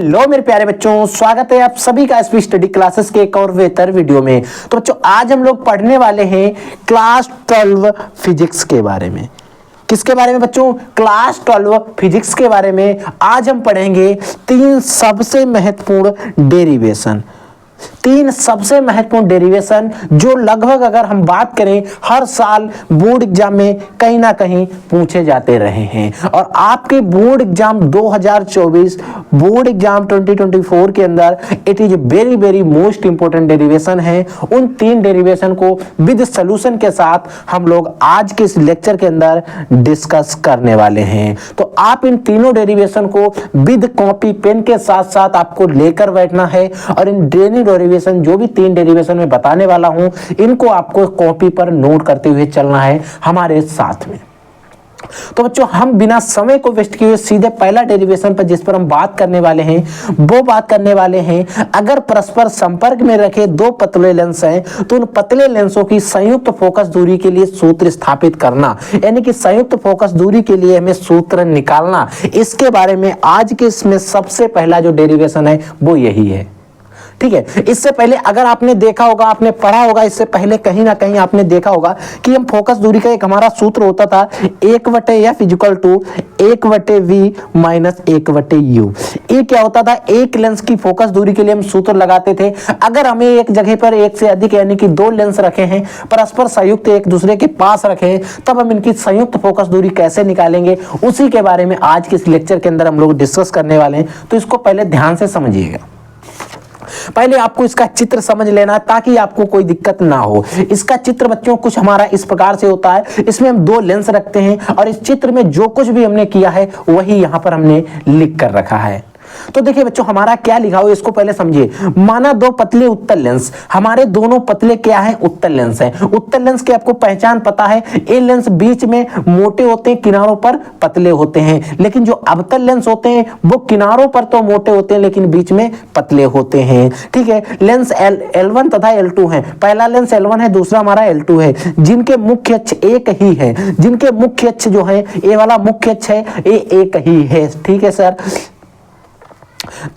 Hello मेरे प्यारे बच्चों, स्वागत है आप सभी का एसपी स्टडी क्लासेस के एक और बेहतर वीडियो में। तो बच्चों आज हम लोग पढ़ने वाले हैं क्लास 12 फिजिक्स के बारे में। किसके बारे में बच्चों? क्लास 12 फिजिक्स के बारे में। आज हम पढ़ेंगे तीन सबसे महत्वपूर्ण डेरिवेशन जो लगभग अगर हम बात करें हर साल बोर्ड एग्जाम में कहीं ना कहीं पूछे जाते रहे हैं। और आपके बोर्ड एग्जाम 2024 बोर्ड एग्जाम 2024 के अंदर it is very very most important derivation है। उन तीन डेरिवेशन को विद सॉल्यूशन के साथ हम लोग आज के इस लेक्चर के अंदर डिस्कस करने वाले हैं। तो आप इन तीनों डेरिवेशन को विद कॉपी पेन के साथ साथ आपको लेकर बैठना है और इन डेरिवेशन जो भी तीन डेरिवेशन में बताने वाला हूं इनको आपको कॉपी पर नोट करते हुए चलना है हमारे साथ में। तो बच्चों हम बिना समय को वेस्ट किए सीधे पहला डेरिवेशन पर जिस पर हम बात करने वाले हैं वो बात करने वाले हैं, अगर परस्पर संपर्क में रखे दो पतले लेंस हैं तो उन पतले लेंसों की संयुक्त फोकस दूरी के लिए सूत्र स्थापित करना, यानी कि संयुक्त फोकस दूरी के लिए हमें सूत्र निकालना। इसके बारे में आज के इसमें सबसे पहला जो डेरिवेशन है वो यही है। ठीक है, इससे पहले अगर आपने देखा होगा, आपने पढ़ा होगा, इससे पहले कहीं ना कहीं आपने देखा होगा कि हम फोकस दूरी का एक हमारा सूत्र होता था 1/f equal to 1/v minus 1/u। ये क्या होता था? एक लेंस की फोकस दूरी के लिए हम सूत्र लगाते थे। अगर हमें एक जगह पर एक से अधिक यानी कि दो लेंस रखे हैं, परस्पर संयुक्त एक दूसरे के पास रखे हैं, तब हम इनकी संयुक्त फोकस दूरी कैसे निकालेंगे उसी के बारे में आज के इस लेक्चर के अंदर हम लोग डिस्कस करने वाले हैं। तो इसको पहले ध्यान से समझिएगा। पहले आपको इसका चित्र समझ लेना ताकि आपको कोई दिक्कत ना हो। इसका चित्र बच्चों कुछ हमारा इस प्रकार से होता है। इसमें हम दो लेंस रखते हैं और इस चित्र में जो कुछ भी हमने किया है वही यहां पर हमने लिख कर रखा है। तो देखिए बच्चों हमारा क्या लिखा हो इसको पहले समझिए। माना दो पतले उत्तल लेंस, हमारे दोनों पतले क्या है? उत्तल लेंस है। उत्तल लेंस की आपको पहचान पता है, ये लेंस बीच में मोटे होते हैं, किनारों पर पतले होते हैं। लेकिन जो अवतल लेंस होते हैं वो किनारों पर तो मोटे होते हैं लेकिन बीच में पतले होते हैं। ठीक है, लेंस L1 तथा L2 है। पहला लेंस L1 है, दूसरा हमारा L2 है, जिनके मुख्य अक्ष एक ही है। जिनके मुख्य अक्ष जो है ये वाला मुख्य अक्ष है ये एक ही है। ठीक है सर,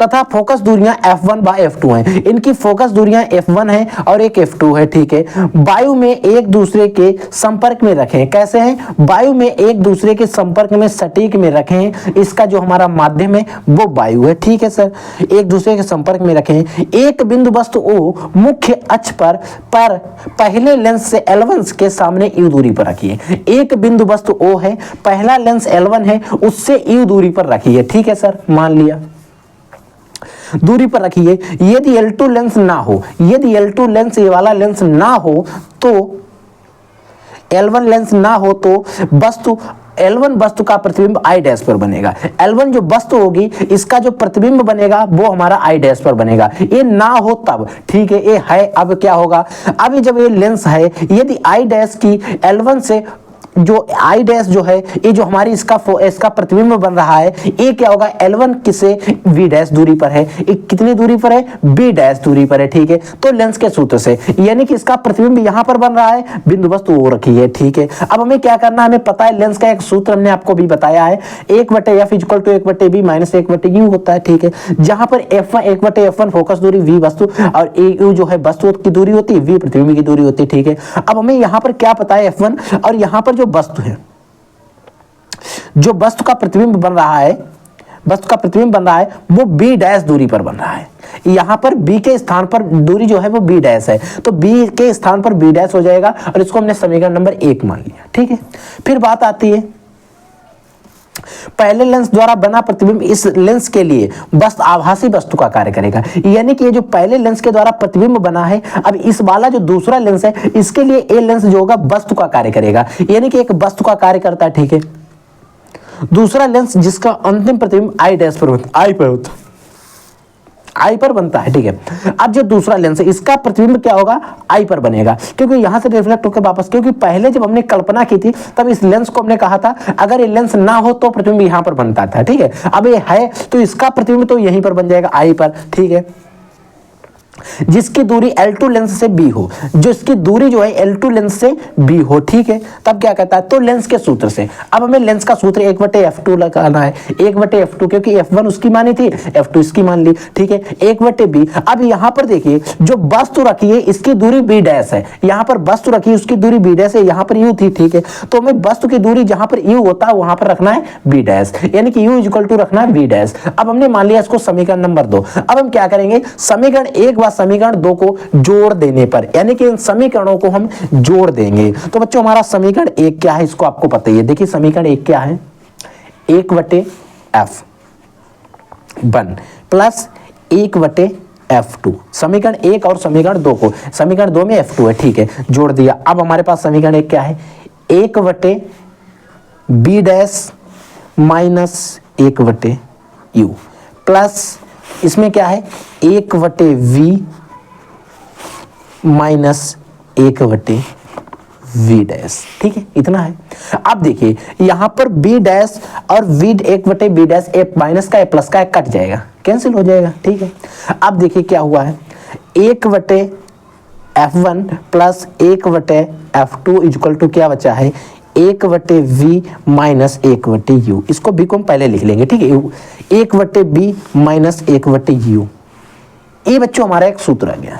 तथा फोकस दूरियां f1 बाय f2 हैं। इनकी फोकस दूरियां f1 है और एक f2 है। ठीक है, वायु में एक दूसरे के संपर्क में रखें। कैसे हैं? वायु में एक दूसरे के संपर्क में सटीक में रखें। इसका जो हमारा माध्यम है वो वायु है। ठीक है सर, एक दूसरे के संपर्क में रखें। एक बिंदु वस्तु O मुख्य अक्ष पर पहले लेंस से L1 के सामने u दूरी पर रखिए। एक बिंदु वस्तु O है, पहला लेंस L1 है, उससे u दूरी पर रखिए। ठीक है सर, मान लिया दूरी पर रखिए। यदि L2 लेंस ना हो, यदि L2 लेंस ये वाला लेंस ना हो तो L1 लेंस ना हो तो वस्तु L1 वस्तु का प्रतिबिंब I डैश पर बनेगा। L1 जो वस्तु होगी इसका जो प्रतिबिंब बनेगा वो हमारा I डैश पर बनेगा। ये ना हो तब। ठीक है, ये है। अब क्या होगा? अब जब ये लेंस है, यदि I डैश की L1 से जो I डैश जो है ये जो हमारी इसका प्रतिबिंब बन रहा है, ये क्या होगा? L1 किसे V डैश दूरी पर है। ये कितनी दूरी पर है? B डैश दूरी पर है। ठीक है, तो लेंस के सूत्र से यानी कि इसका प्रतिबिंब यहां पर बन रहा है, बिंदु वस्तु O रखी है। ठीक है, अब हमें क्या करना है? हमें पता है लेंस का एक सूत्र हमने आपको भी बताया है, 1/f equal to 1/b minus 1/u होता है। ठीक है, जहां पर f1 1/f1 फोकस दूरी, v वस्तु और u जो है वस्तु की दूरी होती है, v प्रतिबिंब की दूरी होती है। ठीक है, अब हमें यहां पर क्या पता है? f1 और यहां पर वस्तु है, जो वस्तु का प्रतिबिंब बन रहा है, वस्तु का प्रतिबिंब बन रहा है वो B डैश दूरी पर बन रहा है। यहां पर B के स्थान पर दूरी जो है वो B डैश है, तो B के स्थान पर B डैश हो जाएगा और इसको हमने समीकरण नंबर 1 मान लिया। ठीक है, फिर बात आती है पहले लेंस द्वारा बना प्रतिबिंब इस लेंस के लिए बस आभासी वस्तु का कार्य करेगा। यानी कि ये जो पहले लेंस के द्वारा प्रतिबिंब बना है, अब इस वाला जो दूसरा लेंस है इसके लिए ये लेंस जो होगा वस्तु का कार्य करेगा, यानी कि एक वस्तु का कार्य करता है। ठीक है, दूसरा लेंस जिसका अंतिम प्रतिबिंब I डैश पर होता है, I पर बनता है। ठीक है, अब जो दूसरा लेंस है इसका प्रतिबिंब क्या होगा? I पर बनेगा, क्योंकि यहां से रिफ्लेक्ट होकर वापस, क्योंकि पहले जब हमने कल्पना की थी तब इस लेंस को हमने कहा था अगर ये लेंस ना हो तो प्रतिबिंब यहां पर बनता था। ठीक है, अब ये है तो इसका प्रतिबिंब तो यहीं पर बन जाएगा I पर। ठीक है, जिसकी दूरी L2 लेंस से B हो, जो इसकी दूरी जो है L2 लेंस से B हो, ठीक है। तब क्या कहता है, तो लेंस के सूत्र से अब हमें लेंस का सूत्र 1/f2 लगाना है, 1/f2 क्योंकि f1 उसकी मानी थी, f2 इसकी मान ली, ठीक है, 1/b। अब यहां पर देखिए जो वस्तु रखी है इसकी दूरी b डैश है, यहां पर वस्तु रखी है उसकी दूरी b डैश है, यहां पर u थी, ठीक है। तो हमें वस्तु की दूरी जहां पर u होता है वहां पर रखना है b डैश, यानी कि u इक्वल टू रखना है b डैश। अब हमने मान लिया इसको समीकरण नंबर 2। अब हम क्या करेंगे, समीकरण 1 व समीकरण 2 को जोड़ देने पर, यानी कि इन समीकरणों को हम जोड़ देंगे। तो बच्चों हमारा समीकरण 1 क्या है, इसको आपको पता ही है। देखिए समीकरण 1 क्या है, 1/f1 प्लस 1/f2, समीकरण 1 और समीकरण 2 को, समीकरण 2 में f2 है, ठीक है, जोड़ दिया। अब हमारे पास समीकरण 1 क्या है, 1/b dash minus 1/u plus इसमें क्या है 1/v माइनस 1/v डैश, ठीक है, इतना है। अब देखिए यहां पर b डैश और v 1/b डैश, ए माइनस का ए प्लस का कट जाएगा, कैंसिल हो जाएगा, ठीक है। अब देखिए क्या हुआ है, 1/f1 plus 1/f2 equal to क्या बचा है, 1/v माइनस 1/u। इसको b को हम पहले लिख लेंगे, ठीक है, 1/b माइनस 1/u। ये बच्चों हमारा एक सूत्र आ गया है,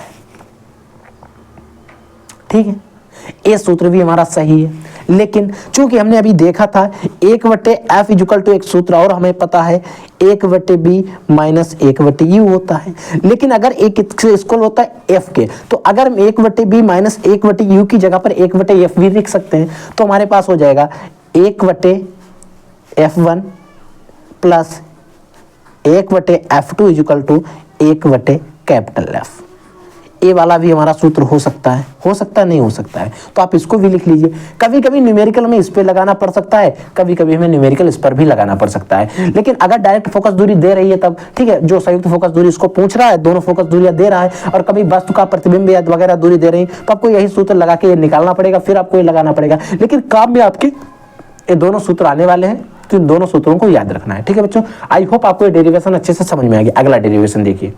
ठीक है, ये सूत्र भी हमारा सही है। लेकिन चूंकि हमने अभी देखा था 1/f इक्वल टू एक सूत्र और हमें पता है 1/b माइनस 1/u होता है। लेकिन अगर एक इक्वल होता है f के, तो अगर हम 1/b माइनस 1/u की जगह पर 1/f भी लिख सकते हैं, तो हमारे पास हो जाएगा 1/f1 plus 1/f2 equal to 1/F। ए वाला भी हमारा सूत्र हो सकता है, नहीं हो सकता है, तो आप इसको भी लिख लीजिए। कभी कभी न्यूमेरिकल में इस पे लगाना पड़ सकता है, कभी कभी हमें न्यूमेरिकल इस पर भी लगाना पड़ सकता है। लेकिन अगर डायरेक्ट फोकस दूरी दे रही है तब ठीक है, जो संयुक्त फोकस दूरी इसको पूछ रहा है, दोनों फोकस दूरियां दे रहा है, और कभी वस्तु का प्रतिबिंब या वगैरह दूरी दे रही है, तो आपको यही सूत्र लगा के निकालना पड़ेगा, फिर आपको ये लगाना पड़ेगा। लेकिन काम में आपके ये दोनों सूत्र आने वाले हैं, तो इन दोनों सूत्रों को याद रखना है, ठीक है बच्चों। आई होप आपको ये डेरिवेशन अच्छे से समझ में आ गया। अगला डेरिवेशन देखिए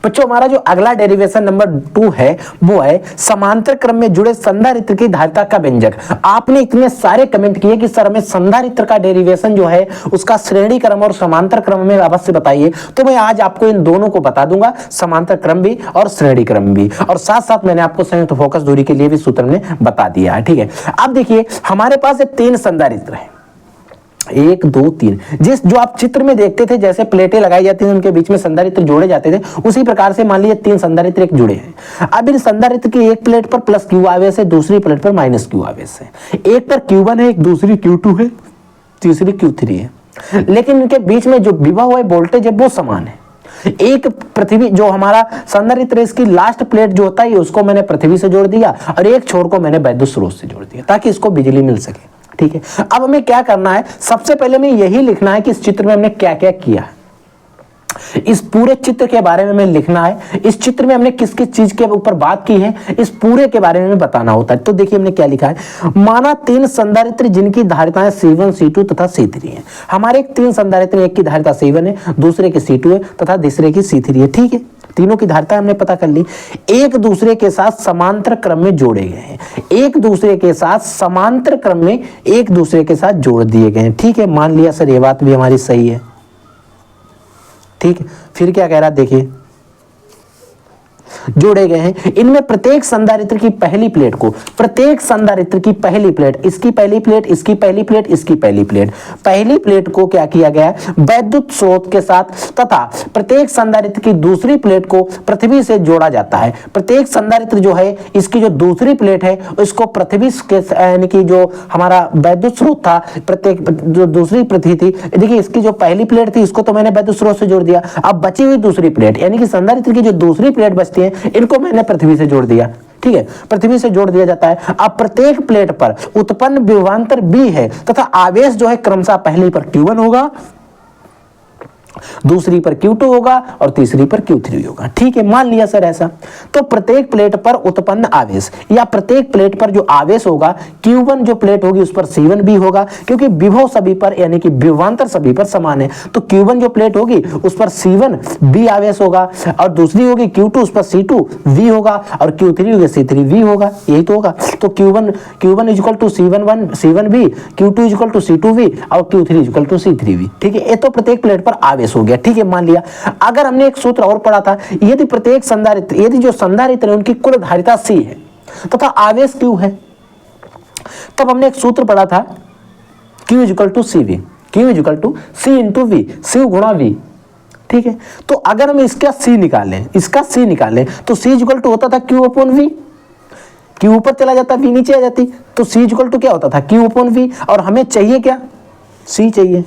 बच्चों, हमारा जो अगला डेरिवेशन नंबर 2 है वो है समांतर क्रम में जुड़े संधारित्र की धारिता का व्यंजक। आपने इतने सारे कमेंट किए कि सर हमें संधारित्र का डेरिवेशन जो है उसका श्रेणी क्रम और समांतर क्रम में अवश्य बताइए, तो मैं आज आपको इन दोनों को बता दूंगा, समांतर क्रम भी और श्रेणी क्रम भी, और साथ साथ मैंने आपको संयुक्त फोकस दूरी के लिए भी सूत्र में बता दिया है, ठीक है। अब देखिए हमारे पास 3 संधारित्र है, 1 2 3, जो आप चित्र में देखते थे, जैसे प्लेटें लगाई जाती थी उनके बीच में संधारित्र जोड़े जाते थे, उसी प्रकार से मान लीजिए 3 संधारित्र एक जुड़े हैं। अब इन संधारित्र की एक प्लेट पर प्लस क्यू आवेश है, दूसरी प्लेट पर माइनस क्यू आवेश है, एक पर Q1 है, एक दूसरी Q2 है, तीसरी Q3 है, लेकिन इनके बीच में जो विभव है, वोल्टेज है, वो समान है। एक पृथ्वी जो हमारा संधारित्र इसकी लास्ट प्लेट जो होता है उसको मैंने पृथ्वी से जोड़ दिया, और एक छोर को मैंने विद्युत स्रोत से जोड़ दिया ताकि इसको बिजली मिल सके, ठीक है। अब हमें क्या करना है, सबसे पहले हमें यही लिखना है कि इस चित्र में हमने क्या क्या किया है, इस पूरे चित्र के बारे में हमें लिखना है। इस चित्र में हमने किस किस चीज के ऊपर बात की है, इस पूरे के बारे में बताना होता है। तो देखिए हमने क्या लिखा है, माना 3 संधारित्र जिनकी धारिताएं C1 C2 तथा C3 है। हमारे 3 संधारित्र, एक की धारिता C1 है, दूसरे की C2 है तथा तीसरे की C3 है, ठीक है। तीनों की धारिता हमने पता कर ली, एक दूसरे के साथ समांतर क्रम में जोड़े गए हैं, एक दूसरे के साथ समांतर क्रम में एक दूसरे के साथ जोड़ दिए गए हैं, ठीक है। मान लिया सर ये बात भी हमारी सही है, ठीक है। फिर क्या कह रहा है देखिए, जोड़े गए हैं, इनमें प्रत्येक संधारित्र की पहली प्लेट को, प्रत्येक संधारित्र की पहली प्लेट, इसकी पहली प्लेट, इसकी पहली प्लेट, इसकी पहली प्लेट, पहली प्लेट को क्या किया गया है, वैद्युत स्रोत के साथ, तथा प्रत्येक संधारित्र की दूसरी प्लेट को पृथ्वी से जोड़ा जाता है। प्रत्येक संधारित्र जो है इसकी जो दूसरी प्लेट है इसको पृथ्वी के, यानी कि जो हमारा वैद्युत स्रोत था, प्रत्येक जो दूसरी पृथ्वी थी, देखिए इसकी जो पहली प्लेट थी इसको तो मैंने वैद्युत स्रोत से जोड़ दिया, अब बची हुई दूसरी प्लेट यानी कि संधारित्र की जो दूसरी प्लेट बचती है इनको मैंने पृथ्वी से जोड़ दिया, ठीक है, पृथ्वी से जोड़ दिया जाता है। अब प्रत्येक प्लेट पर उत्पन्न विभवांतर B है तथा आवेश जो है क्रमशः पहली पर Q1 होगा दूसरी पर Q2 होगा और तीसरी पर Q3 होगा। ठीक है, मान लिया सर ऐसा। तो प्रत्येक प्लेट पर उत्पन्न आवेश या प्रत्येक प्लेट पर जो आवेश होगा, Q1 जो प्लेट होगी उस पर C1 भी होगा, क्योंकि विभव सभी पर यानी कि विभवांतर सभी पर समान है। तो Q1 जो प्लेट होगी उस पर C1 V आवेश होगा और दूसरी होगी Q2 उस पर C2 V होगा और Q3 होगी C3 V होगा। यही तो होगा। तो Q1 equal to C1 V, Q2 equal to C2 V और Q3 equal to C3 V। ठीक है, ये तो प्रत्येक प्लेट पर आवेश हो गया। ठीक है, मान लिया। अगर हमने एक सूत्र और पढ़ा था, यदि प्रत्येक संधारित्र, यदि जो संधारित्र है उनकी कुल धारिता C है तथा आवेश Q है, तब हमने एक सूत्र पढ़ा था Q equal to CV, Q equal to C into V, C गुणा V। ठीक है, तो अगर हम इसका C निकालें तो C इक्वल टू होता था Q अपॉन V। Q ऊपर चला जाता, V नीचे आ जाती, तो C इक्वल टू क्या होता था Q अपॉन V। और हमें चाहिए क्या? C चाहिए।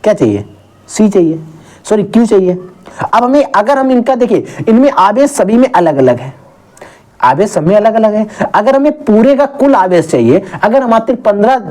क्या चाहिए? C चाहिए, सॉरी Q चाहिए। अब हमें, अगर हम इनका देखिए, इनमें आवेश सभी में अलग अलग है, आवेश सब में अलग अलग है। अगर हमें पूरे का कुल आवेश चाहिए, अगर हमारे 15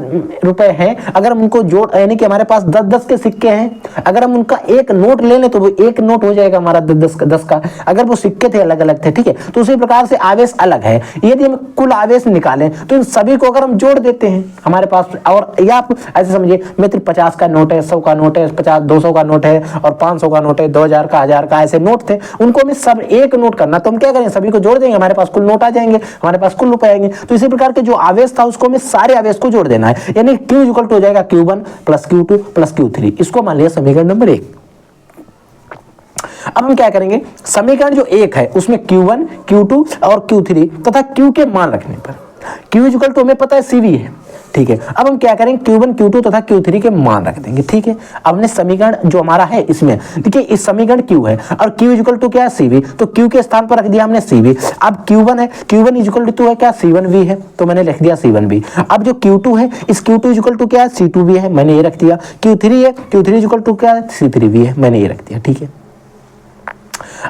रुपए हैं, अगर हम उनको जोड़, यानी कि हमारे पास 10-10 के सिक्के हैं, अगर हम उनका एक नोट ले लें तो वो एक नोट हो जाएगा हमारा 10 का, अगर वो सिक्के थे अलग अलग थे। ठीक है, तो उसी प्रकार से आवेश अलग है। यदि हम कुल आवेश निकालें तो इन सभी को अगर हम जोड़ देते हैं हमारे पास, और या आप ऐसे समझिए, मित्र 50 का नोट है, 100 का नोट है, 200 का नोट है और 500 का नोट है, 2000 का, 1000 का, ऐसे नोट थे, उनको हमें सब एक नोट करना, तो हम क्या करें, सभी को जोड़ देंगे, हमारे पास कुल नोट आ जाएंगे, हमारे पास कुल रुपए आएंगे। तो इसी प्रकार के जो आवेश था उसको हमें सारे आवेश को जोड़ देना है, यानी Q इक्वल टू हो जाएगा Q1 plus Q2 plus Q3। इसको मान लिया समीकरण नंबर 1। अब हम क्या करेंगे, समीकरण जो 1 है उसमें Q1, Q2 और Q3 तथा Q के मान रखने पर Q इक्वल टू हमें पता है CV है। ठीक है, अब हम क्या करेंगे, Q1, Q2 तथा Q3 के मान रख देंगे। ठीक है, अब हमने समीकरण जो हमारा है इसमें, देखिए इस समीकरण Q है और Q इक्वल टू क्या है, CV, तो Q के स्थान पर रख दिया हमने CV। अब Q1 है, Q1 इक्वल टू है क्या, C1V है, तो मैंने लिख दिया C1V। अब जो Q2 है, इस Q2 इक्वल टू क्या है, C2V है, मैंने ये रख दिया। Q3 है, Q3 इक्वल टू क्या है, C3V है, मैंने ये रख दिया। ठीक है,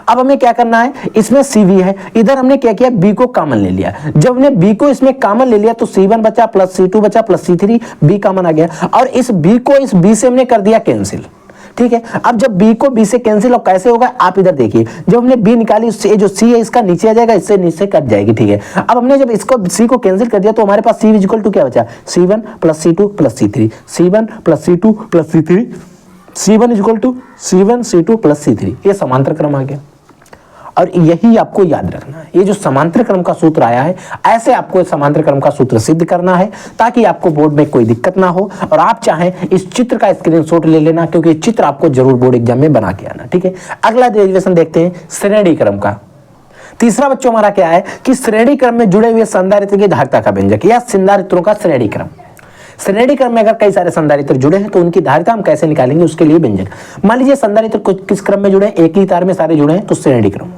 अब हमें क्या करना है, इसमें CV है, इधर हमने क्या किया, B को कॉमन ले लिया। जब हमने B को इसमें कॉमन ले लिया तो C1 बचा प्लस C2 बचा प्लस C3, B कॉमन आ गया और इस B को इस B से हमने कर दिया कैंसिल। ठीक है, अब जब B को B से कैंसिल, और कैसे होगा आप इधर देखिए, जब हमने B निकाली, उससे जो C है इसका नीचे आ जाएगा, इससे नीचे कट जाएगी। ठीक है, अब हमने जब इसको C को कैंसिल कर दिया तो हमारे पास C इक्वल टू क्या बचा, C1 plus C2 plus C3, C1 plus C2 plus C3, C1 equal to C1 C2 plus C3। ये समांतर क्रम आ गया और यही आपको याद रखना है। ये जो समांतर क्रम का सूत्र आया है, ऐसे आपको समांतर क्रम का सूत्र सिद्ध करना है ताकि आपको बोर्ड में कोई दिक्कत ना हो। और आप चाहें इस चित्र का स्क्रीनशॉट ले लेना, क्योंकि चित्र आपको जरूर बोर्ड एग्जाम में बना के आना। ठीक है, अगला डेरिवेशन देखते हैं श्रेणी क्रम का। तीसरा बच्चों हमारा क्या है कि श्रेणी क्रम में जुड़े हुए संधारित्र की धारिता का व्यंजक या संधारित्रों का श्रेणी क्रम। श्रेणी क्रम में अगर कई सारे संधारित्र जुड़े हैं तो उनकी धारिता हम कैसे निकालेंगे, उसके लिए व्यंजक। मान लीजिए संधारित्र किस क्रम में जुड़े हैं, एक ही तार में सारे जुड़े हैं तो श्रेणी क्रम।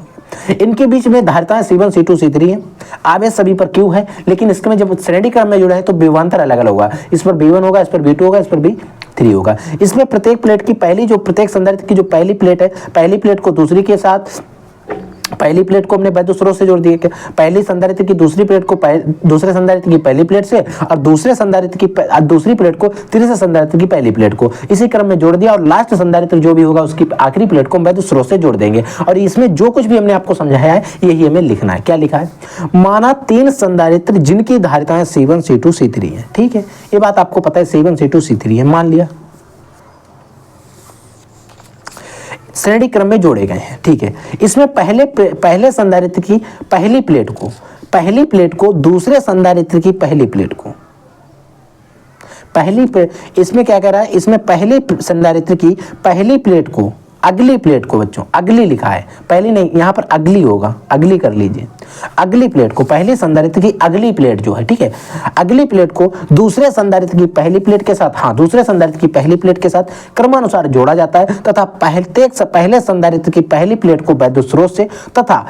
इनके बीच में धारिताएं C1 C2 C3 है, आवेश सभी पर Q है, लेकिन इसके में जब श्रेणी क्रम में जुड़े हैं तो विभवांतर अलग अलग होगा। इस पर B1 होगा, इस पर B2 होगा, इस पर B3 होगा। इसमें प्रत्येक प्लेट की पहली, जो प्रत्येक संधारित्र की जो पहली प्लेट है, पहली प्लेट को दूसरी के साथ, पहली प्लेट को हमने वैद्युत स्रोत से जोड़ दिया, पहली संधारित्र की दूसरी प्लेट को दूसरे संधारित्र की पहली प्लेट से, और दूसरे संधारित्र की दूसरी प्लेट को तीसरे संधारित्र की पहली प्लेट को, इसी क्रम में जोड़ दिया। और लास्ट संधारित्र जो भी होगा उसकी आखिरी प्लेट को हम वैद्युत स्रोत से जोड़ देंगे। और इसमें जो कुछ भी हमने आपको समझाया है यही हमें लिखना है। क्या लिखा है, माना 3 संधारित्र जिनकी धारिताएं C1 C2 C3 है। ठीक है, ये बात आपको पता है, C1 C2 C3 है, मान लिया श्रेणी क्रम में जोड़े गए हैं। ठीक है, इसमें पहले संधारित्र की पहली प्लेट को दूसरे संधारित्र की पहली प्लेट को, इसमें क्या कह रहा है, इसमें पहले संधारित्र की पहली प्लेट को अगली प्लेट को, बच्चों अगली लिखा है, पहली नहीं, यहां पर अगली होगा, अगली कर लीजिए। अगली प्लेट को, पहले संधारित्र की अगली प्लेट जो है, ठीक है, अगली प्लेट को दूसरे संधारित्र की पहली प्लेट के साथ, हाँ दूसरे संधारित्र की पहली प्लेट के साथ क्रमानुसार जोड़ा जाता है तथा पहले संधारित्र की पहली प्लेट को वैद्युत स्रोत से तथा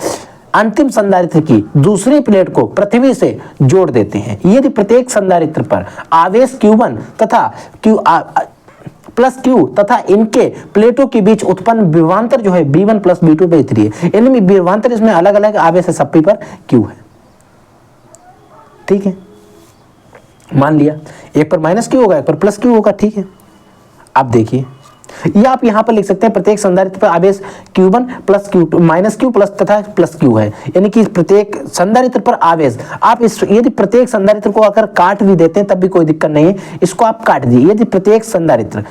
अंतिम संधारित्र की दूसरी प्लेट को पृथ्वी से जोड़ देते हैं। यदि प्रत्येक संधारित्र पर आवेश Q1 तथा प्लस Q तथा इनके प्लेटों के बीच उत्पन्न विभवांतर जो है B1 प्लस B2 बाई 3 है। इनमें विभवांतर, इसमें अलग अलग आवेश है, सभी पर Q है। ठीक है, मान लिया एक पर माइनस Q होगा, एक पर प्लस Q होगा। ठीक है, अब देखिए या आप यहां पर लिख सकते हैं प्रत्येक संधारित्र पर आवेश Q1 plus Q2 minus Q plus तथा प्लस Q है, यानी कि प्रत्येक संधारित्र पर आवेश, आप इस यदि प्रत्येक संधारित्र को अगर काट भी देते हैं तब भी कोई दिक्कत नहीं है, इसको आप काट दीजिए। यदि प्रत्येक संधारित्र,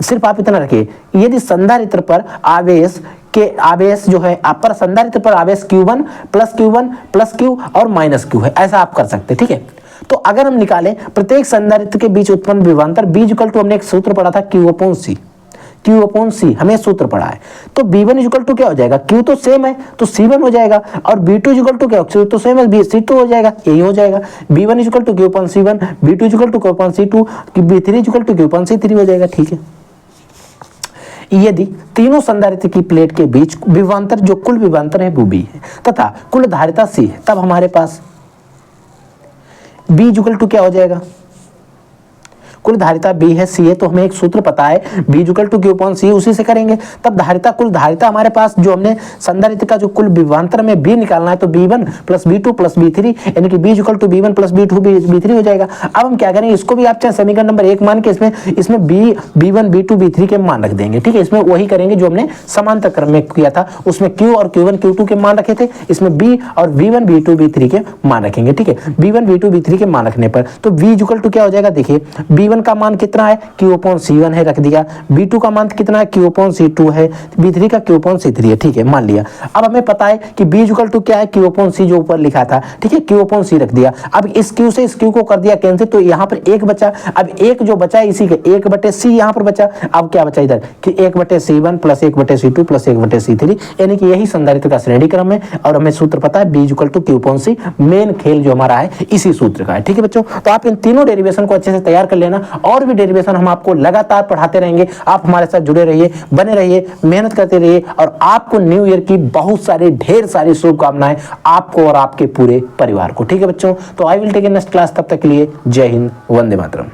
सिर्फ आप इतना रखिए, यदि संधारित्र पर आवेश जो है आप पर संधारित्र पर आवेश Q1 प्लस Q और माइनस Q है, ऐसा आप कर सकते हैं। ठीक है, तो अगर हम निकालें प्रत्येक संधारित्र के बीच उत्पन्न विभवांतर B इक्वल टू, हमने एक सूत्र पढ़ा था Q अपॉन C हमें सूत्र पढ़ा है, तो B1 इक्वल टू क्या हो जाएगा, Q तो सेम है तो C1 हो जाएगा, और B2 इक्वल टू क्या हो, Q तो सेम है C2 हो जाएगा, यही हो जाएगा। B1 equal to Q upon C1, B2 equal to Q upon C2, B3 equal to Q upon C3 हो जाएगा। ठीक है, यदि तीनों संधारित्र की प्लेट के बीच विभवांतर, जो कुल विभवांतर है वो B है तथा कुल धारिता C है, तब हमारे पास B इक्वल टू क्या हो जाएगा, कुल धारिता B है, C है, तो हमें एक सूत्र पता है B equal to Q upon C, उसी से करेंगे। तब धारिता, कुल धारिता हमारे पास जो हमने संधारित्र का जो कुल विभवांतर में B निकालना है, तो B1 plus B2 plus B3, यानी कि B equal to B1 plus B2 B3 हो जाएगा। अब हम क्या करेंगे, इसको भी आप चाहे समीकरण नंबर 1 मान के इसमें B1 B2 B3 के मान रख देंगे। ठीक है, इसमें वही करेंगे जो हमने समांतर क्रम में किया था, उसमें Q और Q1 Q2 के मान रखे थे, इसमें B और V1 V2 V3 के मान रखेंगे। ठीक है, B1 V2 V3 के मान रखने पर तो V इक्वल टू क्या हो जाएगा, देखिए B1 का मान कितना है, Q अपॉन C1 है, रख दिया। B2 का मान कितना है, Q अपॉन C2 है। B3 का Q अपॉन C3 है। ठीक है, मान लिया। अब हमें पता है कि B इक्वल टू क्या है, Q अपॉन C जो ऊपर लिखा था। ठीक है, Q अपॉन C रख दिया। अब इस Q से इस Q को कर दिया कैंसिल, तो यहाँ पर एक बचा। अब एक जो बचा है इसी के 1/C यहाँ पर बचा। अब क्या बचा इधर कि 1/C1 plus 1/C2 plus 1/C3, यानी कि यही संधारित्र का श्रेणी क्रम है, और हमें सूत्र पता है B equal to Q upon C। Main खेल जो हमारा है इसी सूत्र का है। ठीक है बच्चों, तो आप इन तीनों डेरिवेशन को अच्छे से तैयार कर लेना, और भी डेरिवेशन हम आपको लगातार पढ़ाते रहेंगे। आप हमारे साथ जुड़े रहिए, बने रहिए, मेहनत करते रहिए, और आपको न्यू ईयर की बहुत सारी ढेर सारी शुभकामनाएं आपको और आपके पूरे परिवार को। ठीक है बच्चों, तो I will take in next class. तब तक के लिए जय हिंद, वंदे मातरम।